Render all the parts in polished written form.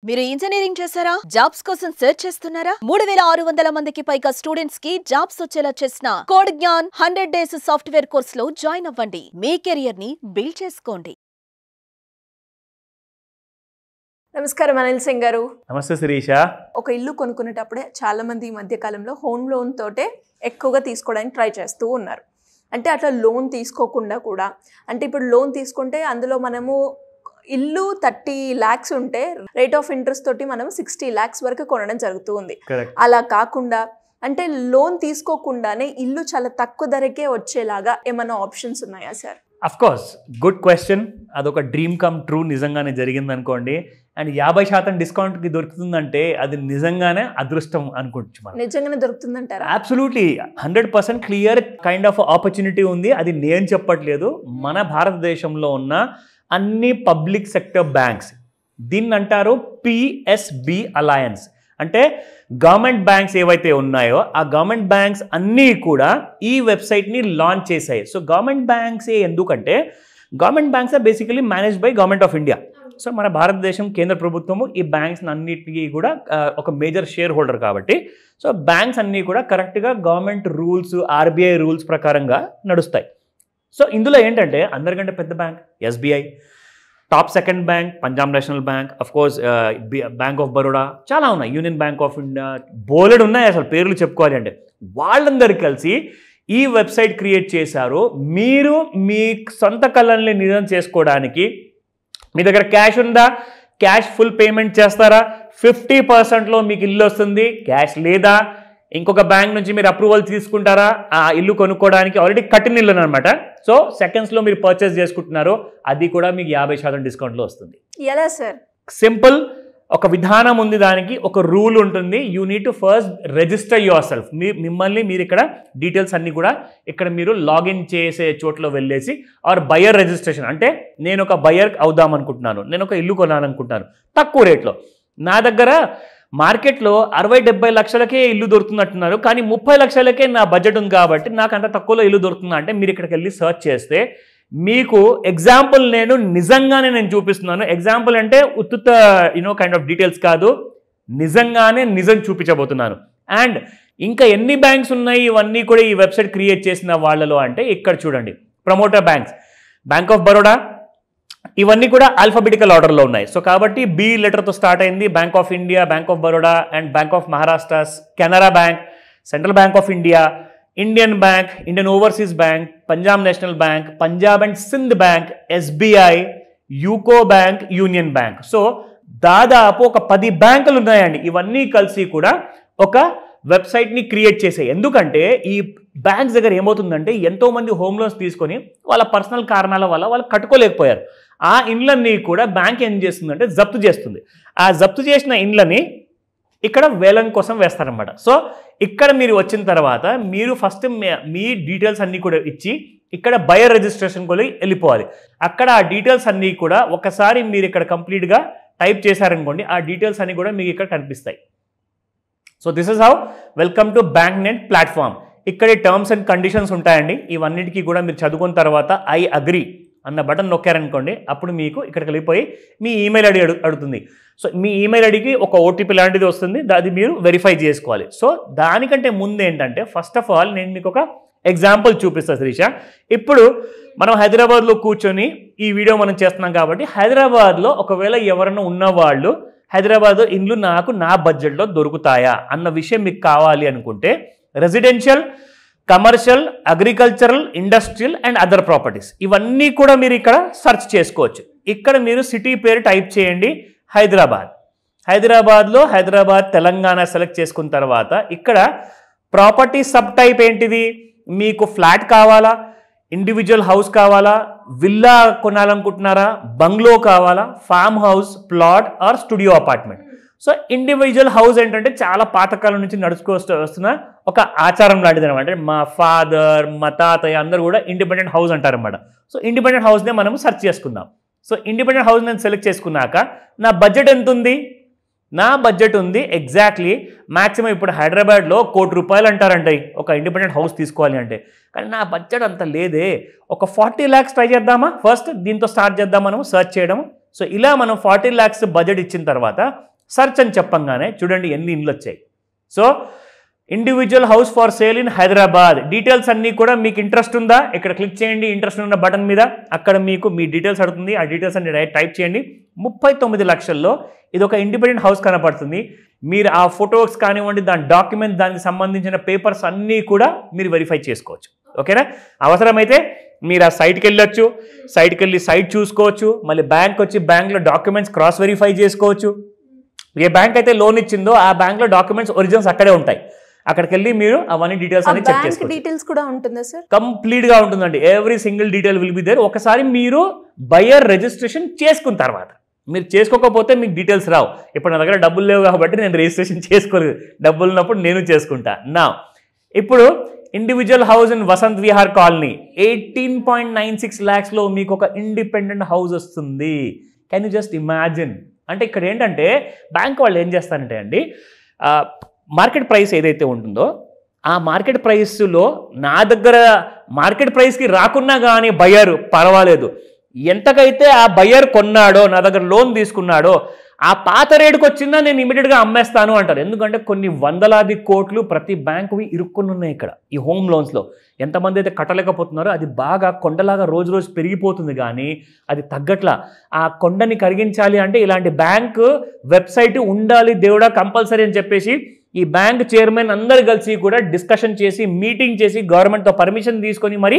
మీరు ఇంజనీరింగ్ చేశారా? జాబ్స్ కోసం సెర్చ్ చేస్తున్నారా? 3600 మందికి పైగా స్టూడెంట్స్ కి జాబ్స్ వచ్చేలా చేసిన code Gyan 100 days software course లో జాయిన్ అవ్వండి. మీ కెరియర్ ని బిల్డ్ చేసుకోండి. నమస్కారం అనిల్ సింగ్ గారు. నమస్తే శిరీష. ఒక ఇల్లు కొనుక్కునేటప్పుడే చాలా మంది ఈ మధ్య కాలంలో హోమ్ లోన్ తోటే ఎక్కువగా తీసుకోవడానికి ట్రై చేస్తూ ఉన్నారు. అంటే అట్లా లోన్ తీసుకోకుండా కూడా, అంటే ఇప్పుడు లోన్ తీసుకుంటే అందులో మనము ఇల్లు 30 lakhs ఉంటే రేట్ ఆఫ్ ఇంట్రెస్ట్ తోటి మనం 60 lakhs వరకు కొనడం జరుగుతూ ఉంది. అలా కాకుండా అంటే లోన్ తీసుకోకుండానే ఇల్లు చాలా తక్కువ ధరకే వచ్చేలాగా ఏమైనా ఆప్షన్స్ ఉన్నాయా sir? Of course, good question. అదొక డ్రీమ్ కమ్ ట్రూ నిజంగానే జరిగింది అనుకోండి. అండ్ 50% డిస్కౌంట్కి దొరుకుతుందంటే అది నిజంగానే అదృష్టం అనుకోవచ్చు మనం. నిజంగానే దొరుకుతుందంటారా? Absolutely 100% clear kind of opportunity ఉంది. అది నేను చెప్పట్లేదు, మన భారతదేశంలో ఉన్న అన్ని పబ్లిక్ సెక్టర్ బ్యాంక్స్, దీన్ని అంటారు PSB అలయన్స్. అంటే గవర్నమెంట్ బ్యాంక్స్ ఏవైతే ఉన్నాయో ఆ గవర్నమెంట్ బ్యాంక్స్ అన్నీ కూడా ఈ వెబ్సైట్ని లాంచ్ చేశాయి. సో గవర్నమెంట్ బ్యాంక్స్ ఎందుకంటే government banks are basically managed by government of India. So మన భారతదేశం కేంద్ర ప్రభుత్వము ఈ బ్యాంక్స్ అన్నిటికీ కూడా ఒక మేజర్ షేర్ హోల్డర్ కాబట్టి, సో బ్యాంక్స్ అన్నీ కూడా కరెక్ట్గా గవర్నమెంట్ రూల్స్, RBI రూల్స్ ప్రకారంగా నడుస్తాయి. సో ఇందులో ఏంటంటే అందరికంటే పెద్ద bank SBI, top second bank Punjab national bank, of course bank of Baroda, చాలా ఉన్నాయి, యూనియన్ బ్యాంక్ ఆఫ్ ఇండియా, బోలెడ్ ఉన్నాయి. అసలు పేర్లు చెప్పుకోవాలి అంటే వాళ్ళందరూ కలిసి ఈ వెబ్సైట్ క్రియేట్ చేశారు. మీరు మీ సొంత కళల్ని నిజం చేసుకోవడానికి మీ దగ్గర క్యాష్ ఉందా, క్యాష్ ఫుల్ పేమెంట్ చేస్తారా, 50%లో మీకు ఇల్లు వస్తుంది. క్యాష్ లేదా ఇంకొక బ్యాంక్ నుంచి మీరు అప్రూవల్ తీసుకుంటారా ఆ ఇల్లు కొనుక్కోవడానికి, ఆల్రెడీ కట్టిన ఇల్లు అనమాట. సో సెకండ్స్లో మీరు పర్చేస్ చేసుకుంటున్నారు, అది కూడా మీకు 50% డిస్కౌంట్లో వస్తుంది. ఎలా సార్? సింపుల్, ఒక విధానం ఉంది, దానికి ఒక రూల్ ఉంటుంది. You need to first register your self. మిమ్మల్ని మీరు ఇక్కడ డీటెయిల్స్ అన్నీ కూడా ఇక్కడ మీరు లాగిన్ చేసే చోట్ల వెళ్ళేసి, ఆర్ బయర్ రిజిస్ట్రేషన్, అంటే నేను ఒక బయర్ అవుదాం అనుకుంటున్నాను, నేను ఒక ఇల్లు కొనాలనుకుంటున్నాను తక్కువ రేట్లో, నా దగ్గర మార్కెట్లో 60-70 లక్షలకే ఇల్లు దొరుకుతున్నట్టున్నారు, కానీ 30 లక్షలకే నా బడ్జెట్ ఉంది కాబట్టి నాకు అంత తక్కువలో ఇల్లు దొరుకుతుందా అంటే మీరు ఇక్కడికి వెళ్ళి సర్చ్ చేస్తే మీకు ఎగ్జాంపుల్ నేను నిజంగానే చూపిస్తున్నాను. ఎగ్జాంపుల్ అంటే ఉత్తుత కైండ్ ఆఫ్ డీటెయిల్స్ కాదు, నిజంగానే నిజం చూపించబోతున్నాను. అండ్ ఇంకా ఎన్ని బ్యాంక్స్ ఉన్నాయి ఇవన్నీ కూడా ఈ వెబ్సైట్ క్రియేట్ చేసిన వాళ్ళలో అంటే ఇక్కడ చూడండి, promoter banks, bank of Baroda, ఇవన్నీ కూడా ఆల్ఫాబెటికల్ ఆర్డర్లో ఉన్నాయి. సో కాబట్టి B లెటర్తో స్టార్ట్ అయింది, bank of India, bank of Baroda and bank of Maharashtra, Canara bank, central bank of India, Indian bank, Indian overseas bank, Punjab national bank, Punjab and Sindh bank, SBI, UCO bank, union bank. So దాదాపు ఒక 10 బ్యాంకులు ఉన్నాయండి. ఇవన్నీ కలిసి కూడా ఒక వెబ్సైట్ని క్రియేట్ చేసాయి. ఎందుకంటే ఈ బ్యాంక్స్ దగ్గర ఏమవుతుందంటే ఎంతోమంది హోమ్ లోన్స్ తీసుకొని వాళ్ళ పర్సనల్ కారణాల వల్ల వాళ్ళు కట్టుకోలేకపోయారు. ఆ ఇండ్లన్నీ కూడా బ్యాంక్ ఏం చేస్తుందంటే జప్తు చేస్తుంది. ఆ జప్తు చేసిన ఇండ్లని ఇక్కడ వేలం కోసం వేస్తారనమాట. సో ఇక్కడ మీరు వచ్చిన తర్వాత మీరు ఫస్ట్ మీ డీటెయిల్స్ అన్నీ కూడా ఇచ్చి ఇక్కడ బయర్ రిజిస్ట్రేషన్ కూడా వెళ్ళిపోవాలి. అక్కడ ఆ డీటెయిల్స్ అన్నీ కూడా ఒకసారి మీరు ఇక్కడ కంప్లీట్గా టైప్ చేశారనుకోండి, ఆ డీటెయిల్స్ అన్నీ కూడా మీకు ఇక్కడ కనిపిస్తాయి. So this is how welcome to bank net platform. ఇక్కడ టర్మ్స్ అండ్ కండిషన్స్ ఉంటాయండి. ఇవన్నిటికీ కూడా మీరు చదువుకున్న తర్వాత ఐ అగ్రీ అన్న బటన్ నొక్కారనుకోండి, అప్పుడు మీకు ఇక్కడికి వెళ్ళిపోయి మీ ఈమెయిల్ ఐడి అడుగుతుంది. సో మీ ఈమెయిల్ ఐడికి ఒక OTP లాంటిది వస్తుంది, అది మీరు వెరిఫై చేసుకోవాలి. సో దానికంటే ముందు ఏంటంటే ఫస్ట్ ఆఫ్ ఆల్ నేను మీకు ఒక ఎగ్జాంపుల్ చూపిస్తాను శిరీష. ఇప్పుడు మనం హైదరాబాద్లో కూర్చొని ఈ వీడియో మనం చేస్తున్నాం కాబట్టి హైదరాబాద్లో ఒకవేళ ఎవరైనా ఉన్నవాళ్ళు హైదరాబాద్లో ఇండ్లు నాకు నా బడ్జెట్లో దొరుకుతాయా అన్న విషయం మీకు కావాలి అనుకుంటే residential, commercial, agricultural, industrial and other properties, ఇవన్నీ కూడా మీరు ఇక్కడ సెర్చ్ చేసుకోవచ్చు. ఇక్కడ మీరు సిటీ పేరు టైప్ చేయండి, హైదరాబాద్. హైదరాబాద్లో హైదరాబాద్ తెలంగాణ సెలెక్ట్ చేసుకున్న తర్వాత ఇక్కడ ప్రాపర్టీ సబ్ టైప్ ఏంటిది, మీకు ఫ్లాట్ కావాలా, ఇండివిజువల్ హౌస్ కావాలా, విల్లా కొనాలనుకుంటున్నారా, బంగ్లో కావాలా, farm house, plot or studio apartment. So individual house ఏంటంటే చాలా పాతకాలం నుంచి వస్తున్న ఒక ఆచారం లాంటిది అనమాట. అంటే మా ఫాదర్, మా తాతయ్య అందరూ కూడా ఇండిపెండెంట్ హౌస్ అంటారనమాట. సో ఇండిపెండెంట్ హౌస్నే మనం సెర్చ్ చేసుకుందాం. సో ఇండిపెండెంట్ హౌస్ నేను సెలెక్ట్ చేసుకున్నాక నా బడ్జెట్ ఎంత ఉంది, నా బడ్జెట్ ఉంది ఎగ్జాక్ట్లీ మ్యాక్సిమం ఇప్పుడు హైదరాబాద్లో ₹1,00,00,000 అంటారండి ఒక ఇండిపెండెంట్ హౌస్ తీసుకోవాలి అంటే. కానీ నా బడ్జెట్ అంత లేదే, ఒక 40 lakhs ట్రై చేద్దామా, ఫస్ట్ దీంతో స్టార్ట్ చేద్దాం మనం సర్చ్ చేయడం. సో ఇలా మనం 40 lakhs బడ్జెట్ ఇచ్చిన తర్వాత సెర్చ్ అని చెప్పంగానే చూడండి ఎన్ని ఇండ్లు వచ్చాయి. So individual house for sale in Hyderabad details అన్నీ కూడా మీకు ఇంట్రెస్ట్ ఉందా, ఇక్కడ క్లిక్ చేయండి ఇంట్రెస్ట్ ఉన్న బటన్ మీద. అక్కడ మీకు మీ డీటెయిల్స్ అడుగుతుంది, ఆ డీటెయిల్స్ అన్ని టైప్ చేయండి. 39 లక్షల్లో ఇది ఒక ఇండిపెండెంట్ హౌస్ కనపడుతుంది. మీరు ఆ ఫొటోస్ కానివ్వండి, దాని డాక్యుమెంట్స్, దానికి సంబంధించిన పేపర్స్ అన్నీ కూడా మీరు వెరిఫై చేసుకోవచ్చు. ఓకేనా? అవసరమైతే మీరు ఆ సైట్కి వెళ్ళొచ్చు, సైట్కి వెళ్ళి సైట్ చూసుకోవచ్చు, మళ్ళీ బ్యాంక్ వచ్చి బ్యాంక్లో డాక్యుమెంట్స్ క్రాస్ వెరిఫై చేసుకోవచ్చు. ఏ బ్యాంక్ అయితే లోన్ ఇచ్చిందో ఆ బ్యాంక్లో డాక్యుమెంట్స్ ఒరిజినల్స్ అక్కడే ఉంటాయి. అక్కడికి వెళ్ళి మీరు అవన్నీ డీటెయిల్స్ అన్ని చెక్ చేసుకోవచ్చు. డీటెయిల్స్ కూడా ఉంటుందా సార్? కంప్లీట్ గా ఉంటుందండి. Every single detail will be there. ఒకసారి మీరు బయర్ రిజిస్ట్రేషన్ చేసుకున్న తర్వాత, మీరు చేసుకోకపోతే మీకు డీటెయిల్స్ రావు. ఇప్పుడు నా దగ్గర డబ్బులు లేవు కాబట్టి నేను రిజిస్ట్రేషన్ చేసుకోలేదు, డబ్బులు ఉన్నప్పుడు నేను చేసుకుంటా. నా ఇప్పుడు individual house in Vasant Vihar colony 18.96 lakhsలో మీకు ఒక ఇండిపెండెంట్ హౌస్ వస్తుంది. Can you just imagine? అంటే ఇక్కడ ఏంటంటే బ్యాంక్ వాళ్ళు ఏం చేస్తారంటే అండి, మార్కెట్ ప్రైస్ ఏదైతే ఉంటుందో ఆ మార్కెట్ ప్రైస్లో నా దగ్గర మార్కెట్ ప్రైస్కి రాకున్నా కానీ బయ్యర్ పర్వాలేదు, ఎంతకైతే ఆ బయ్యర్ కొన్నాడో, నా దగ్గర లోన్ తీసుకున్నాడో ఆ పాత రేటుకి వచ్చిందా నేను ఇమీడియట్గా అమ్మేస్తాను అంటారు. ఎందుకంటే కొన్ని వందలాది కోట్లు ప్రతి బ్యాంకువి ఇరుక్కుని ఉన్నాయి ఇక్కడ ఈ హోమ్ లోన్స్లో. ఎంతమంది అయితే కట్టలేకపోతున్నారో అది బాగా కొండలాగా రోజు రోజు పెరిగిపోతుంది, కానీ అది తగ్గట్లా. ఆ కొండని కరిగించాలి అంటే ఇలాంటి బ్యాంకు వెబ్సైట్ ఉండాలి దేవుడా కంపల్సరీ అని చెప్పేసి ఈ బ్యాంక్ చైర్మన్ అందరు కలిసి కూడా డిస్కషన్ చేసి మీటింగ్ చేసి గవర్నమెంట్తో పర్మిషన్ తీసుకొని మరి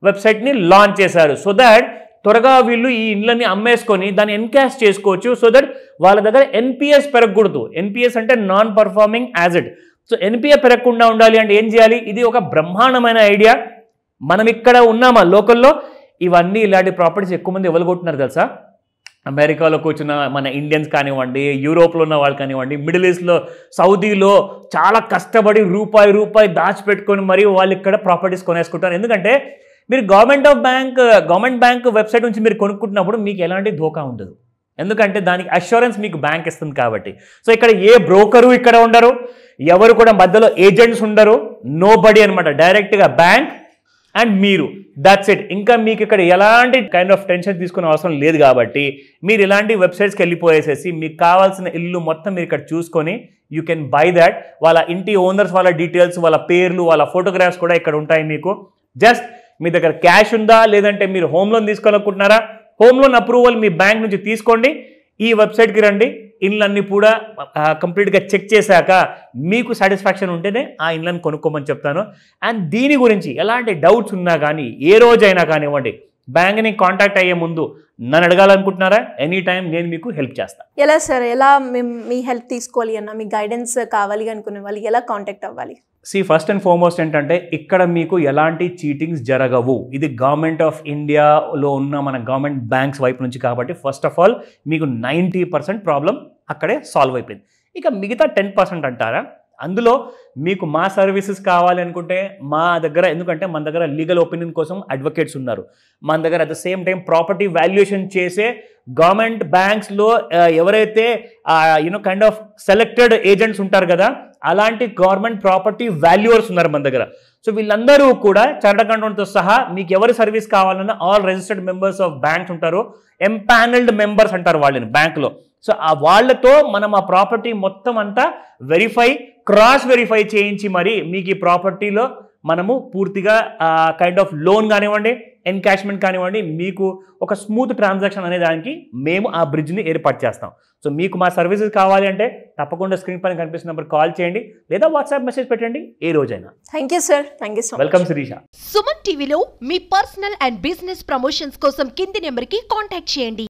వెబ్సైట్ని లాంచ్ చేశారు. సో దాట్ త్వరగా వీళ్ళు ఈ ఇండ్లని అమ్మేసుకొని దాన్ని ఎన్కాష్ చేసుకోవచ్చు. సో దట్ వాళ్ళ దగ్గర ఎన్పిఎస్ పెరగకూడదు. ఎన్పిఎస్ అంటే non performing asset. So NPA పెరగకుండా ఉండాలి అంటే ఏం చేయాలి? ఇది ఒక బ్రహ్మాండమైన ఐడియా. మనం ఇక్కడ ఉన్నామా లోకల్లో, ఇవన్నీ ఇలాంటి ప్రాపర్టీస్ ఎక్కువ మంది ఎవరుకుంటున్నారు తెలుసా? అమెరికాలో కూర్చున్న మన ఇండియన్స్ కానివ్వండి, యూరోప్లో ఉన్న వాళ్ళు కానివ్వండి, మిడిల్ ఈస్ట్లో, సౌదీలో చాలా కష్టపడి రూపాయి దాచిపెట్టుకొని మరి వాళ్ళు ఇక్కడ ప్రాపర్టీస్ కొనేసుకుంటారు. ఎందుకంటే మీరు గవర్నమెంట్ బ్యాంక్ వెబ్సైట్ నుంచి మీరు కొనుక్కుంటున్నప్పుడు మీకు ఎలాంటి ధోకా ఉండదు. ఎందుకంటే దానికి అష్యూరెన్స్ మీకు బ్యాంక్ ఇస్తుంది కాబట్టి. సో ఇక్కడ ఏ బ్రోకరు ఇక్కడ ఉండరు, ఎవరు కూడా మధ్యలో ఏజెంట్స్ ఉండరు, నో బడీ అనమాట. డైరెక్ట్గా బ్యాంక్ అండ్ మీరు, దట్స్ ఇట్. ఇంకా మీకు ఇక్కడ ఎలాంటి కైండ్ ఆఫ్ టెన్షన్ తీసుకునే అవసరం లేదు కాబట్టి మీరు ఇలాంటి వెబ్సైట్స్కి వెళ్ళిపోయేసేసి మీకు కావాల్సిన ఇల్లు మొత్తం మీరు ఇక్కడ చూసుకొని యూ కెన్ బై దాట్. వాళ్ళ ఇంటి ఓనర్స్ వాళ్ళ డీటెయిల్స్, వాళ్ళ పేర్లు, వాళ్ళ ఫోటోగ్రాఫ్స్ కూడా ఇక్కడ ఉంటాయి మీకు. జస్ట్ మీ దగ్గర క్యాష్ ఉందా, లేదంటే మీరు హోమ్ లోన్ తీసుకోవాలనుకుంటున్నారా, హోమ్ లోన్ అప్రూవల్ మీ బ్యాంక్ నుంచి తీసుకోండి, ఈ వెబ్సైట్కి రండి. ఇళ్ళన్నీ కూడా కంప్లీట్గా చెక్ చేశాక మీకు సాటిస్ఫాక్షన్ ఉంటేనే ఆ ఇళ్ళని కొనుక్కోమని చెప్తాను. అండ్ దీని గురించి ఎలాంటి డౌట్స్ ఉన్నా కానీ ఏ రోజైనా కానివ్వండి, బ్యాంక్ని కాంటాక్ట్ అయ్యే ముందు నన్ను అడగాలనుకుంటున్నారా, ఎనీ టైం నేను మీకు హెల్ప్ చేస్తాను. ఎలా సార్, ఎలా మీ హెల్ప్ తీసుకోవాలి అన్న, మీ గైడెన్స్ కావాలి అనుకునే వాళ్ళు ఎలా కాంటాక్ట్ అవ్వాలి? ఫస్ట్ అండ్ ఫార్మోస్ట్ ఏంటంటే ఇక్కడ మీకు ఎలాంటి చీటింగ్స్ జరగవు. ఇది గవర్నమెంట్ ఆఫ్ ఇండియాలో ఉన్న మన గవర్నమెంట్ బ్యాంక్స్ వైపు నుంచి కాబట్టి ఫస్ట్ ఆఫ్ ఆల్ మీకు 90% ప్రాబ్లం అక్కడే సాల్వ్ అయిపోయింది. ఇక మిగతా 10% అంటారా, అందులో మీకు మా సర్వీసెస్ కావాలి అనుకుంటే మా దగ్గర, ఎందుకంటే మన దగ్గర లీగల్ ఒపీనియన్ కోసం అడ్వకేట్స్ ఉన్నారు, మన దగ్గర at the same time property valuation చేసే గవర్నమెంట్ బ్యాంక్స్లో ఎవరైతే కైండ్ ఆఫ్ సెలెక్టెడ్ ఏజెంట్స్ ఉంటారు కదా, అలాంటి గవర్నమెంట్ ప్రాపర్టీ వాల్యూవర్స్ ఉన్నారు మన దగ్గర. సో వీళ్ళందరూ కూడా చార్టర్డ్ అకౌంటెంట్తో సహా మీకు ఎవరి సర్వీస్ కావాలన్నా all registered members of banks ఉంటారు, ఎంపానల్డ్ మెంబర్స్ అంటారు వాళ్ళని బ్యాంకులో. సో ఆ వాళ్ళతో మనం ఆ ప్రాపర్టీ మొత్తం అంతా క్రాస్ వెరిఫై చేయించి మరి మీకు ఈ ప్రాపర్టీలో మనము పూర్తిగా కైండ్ ఆఫ్ లోన్ కానివ్వండి, ఎన్కాష్మెంట్ కానివ్వండి, మీకు ఒక స్మూత్ ట్రాన్సాక్షన్ అనే దానికి మేము ఆ బ్రిడ్జ్ని ఏర్పాటు చేస్తాం. సో మీకు మా సర్వీసెస్ కావాలి అంటే తప్పకుండా స్క్రీన్ పైన కనిపిస్తున్న నెంబర్ కాల్ చేయండి, లేదా వాట్సాప్ మెసేజ్ పెట్టండి ఏ రోజైనా. Thank you sir. Thank you so much. Welcome Shirisha. Suman టీవీలో మీ పర్సనల్ అండ్ బిజినెస్ ప్రమోషన్స్ కోసం కింది నెంబర్కి కాంటాక్ట్ చేయండి.